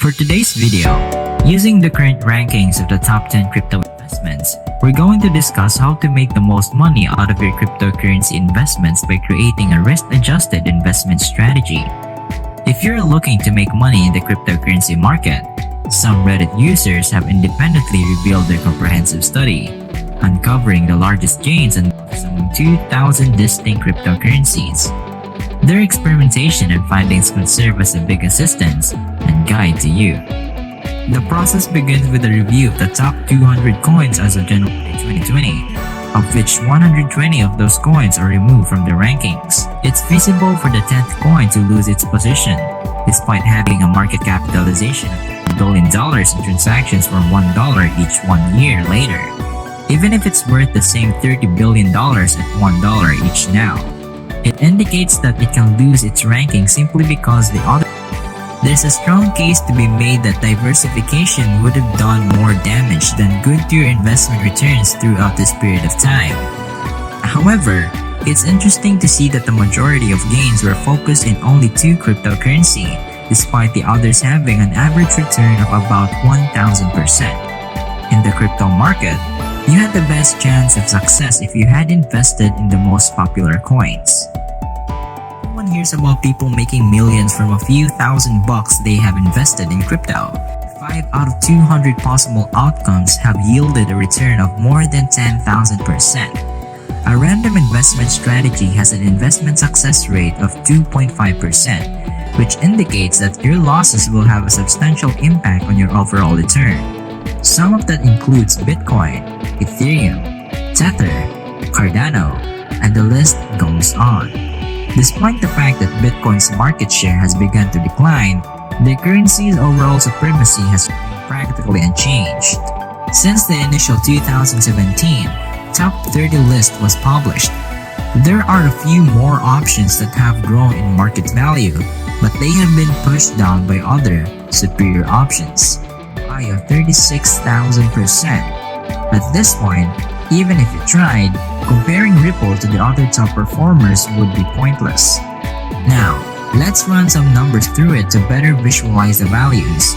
For today's video, using the current rankings of the top 10 crypto investments, we're going to discuss how to make the most money out of your cryptocurrency investments by creating a risk-adjusted investment strategy. If you're looking to make money in the cryptocurrency market, some Reddit users have independently revealed their comprehensive study, uncovering the largest gains in some 2,000 distinct cryptocurrencies. Their experimentation and findings could serve as a big assistance and guide to you. The process begins with a review of the top 200 coins as of January 2020, of which 120 of those coins are removed from the rankings. It's feasible for the 10th coin to lose its position, despite having a market capitalization of $1 billion in transactions for $1 each 1 year later, even if it's worth the same $30 billion at $1 each now. It indicates that it can lose its ranking simply because there's a strong case to be made that diversification would have done more damage than good to your investment returns throughout this period of time. However, it's interesting to see that the majority of gains were focused in only two cryptocurrency, despite the others having an average return of about 1,000%. In the crypto market, you had the best chance of success if you had invested in the most popular coins. No one hears about people making millions from a few thousand bucks they have invested in crypto. 5 out of 200 possible outcomes have yielded a return of more than 10,000%. A random investment strategy has an investment success rate of 2.5%, which indicates that your losses will have a substantial impact on your overall return. Some of that includes Bitcoin, Ethereum, Tether, Cardano, and the list goes on. Despite the fact that Bitcoin's market share has begun to decline, the currency's overall supremacy has remained practically unchanged. Since the initial 2017 Top 30 list was published, there are a few more options that have grown in market value, but they have been pushed down by other, superior options. Of 36,000%. At this point, even if you tried, comparing Ripple to the other top performers would be pointless. Now, let's run some numbers through it to better visualize the values.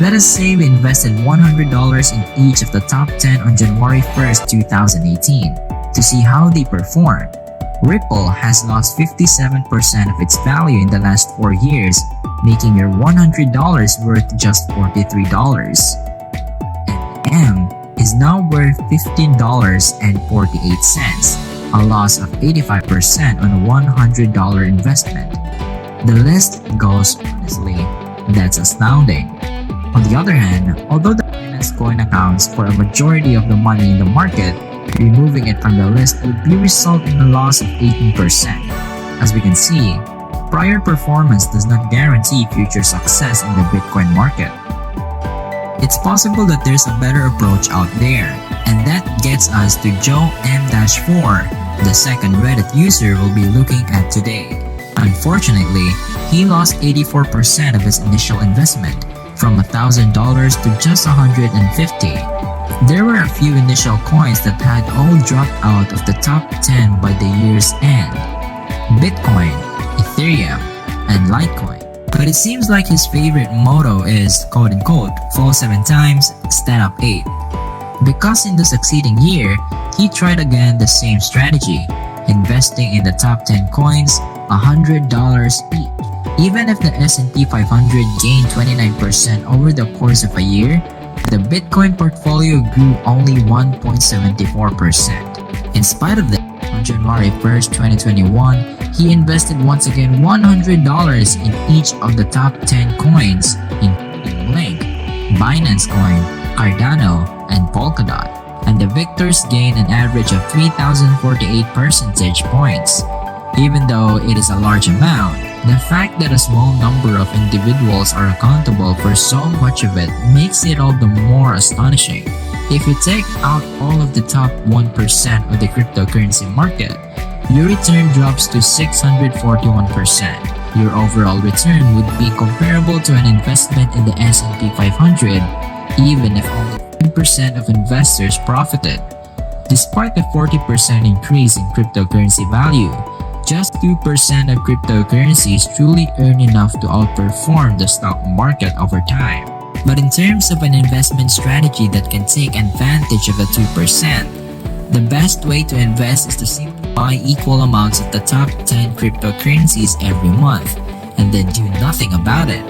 Let us say we invested $100 in each of the top 10 on January 1st, 2018 to see how they perform. Ripple has lost 57% of its value in the last 4 years, making your $100 worth just $43. And M is now worth $15.48, a loss of 85% on a $100 investment. The list goes honestly, that's astounding. On the other hand, although the Binance coin accounts for a majority of the money in the market, removing it from the list would result in a loss of 18%. As we can see, prior performance does not guarantee future success in the Bitcoin market. It's possible that there's a better approach out there, and that gets us to Joe M-4, the second Reddit user we'll be looking at today. Unfortunately, he lost 84% of his initial investment, from $1,000 to just $150. There were a few initial coins that had all dropped out of the top 10 by the year's end: Bitcoin, Ethereum, and Litecoin. But it seems like his favorite motto is, quote-unquote, fall 7 times, stand up 8. Because in the succeeding year, he tried again the same strategy, investing in the top 10 coins, $100 each. Even if the S&P 500 gained 29% over the course of a year, the Bitcoin portfolio grew only 1.74%. In spite of that, on January 1st, 2021, he invested once again $100 in each of the top 10 coins, including Link, Binance Coin, Cardano, and Polkadot, and the victors gained an average of 3,048 percentage points. Even though it is a large amount, the fact that a small number of individuals are accountable for so much of it makes it all the more astonishing. If you take out all of the top 1% of the cryptocurrency market, your return drops to 641%. Your overall return would be comparable to an investment in the S&P 500, even if only 10% of investors profited. Despite the 40% increase in cryptocurrency value, Just 2% of cryptocurrencies truly earn enough to outperform the stock market over time. But in terms of an investment strategy that can take advantage of the 2%, the best way to invest is to simply buy equal amounts of the top 10 cryptocurrencies every month and then do nothing about it.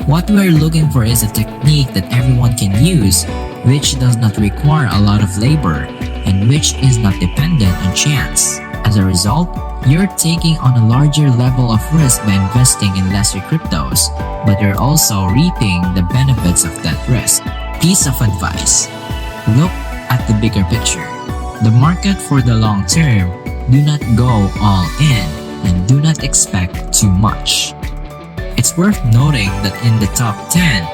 What we are looking for is a technique that everyone can use, which does not require a lot of labor and which is not dependent on chance. As a result, you're taking on a larger level of risk by investing in lesser cryptos, but you're also reaping the benefits of that risk. Piece of advice: look at the bigger picture. The market for the long term, do not go all in and do not expect too much. It's worth noting that in the top 10,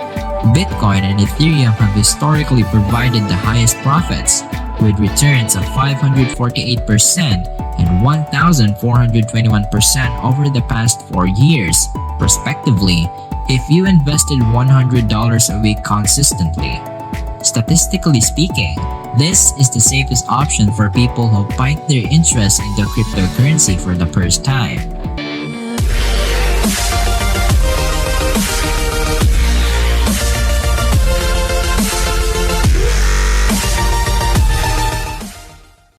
Bitcoin and Ethereum have historically provided the highest profits, with returns of 548% and 1,421% over the past 4 years, respectively, if you invested $100 a week consistently. Statistically speaking, this is the safest option for people who pique their interest into cryptocurrency for the first time.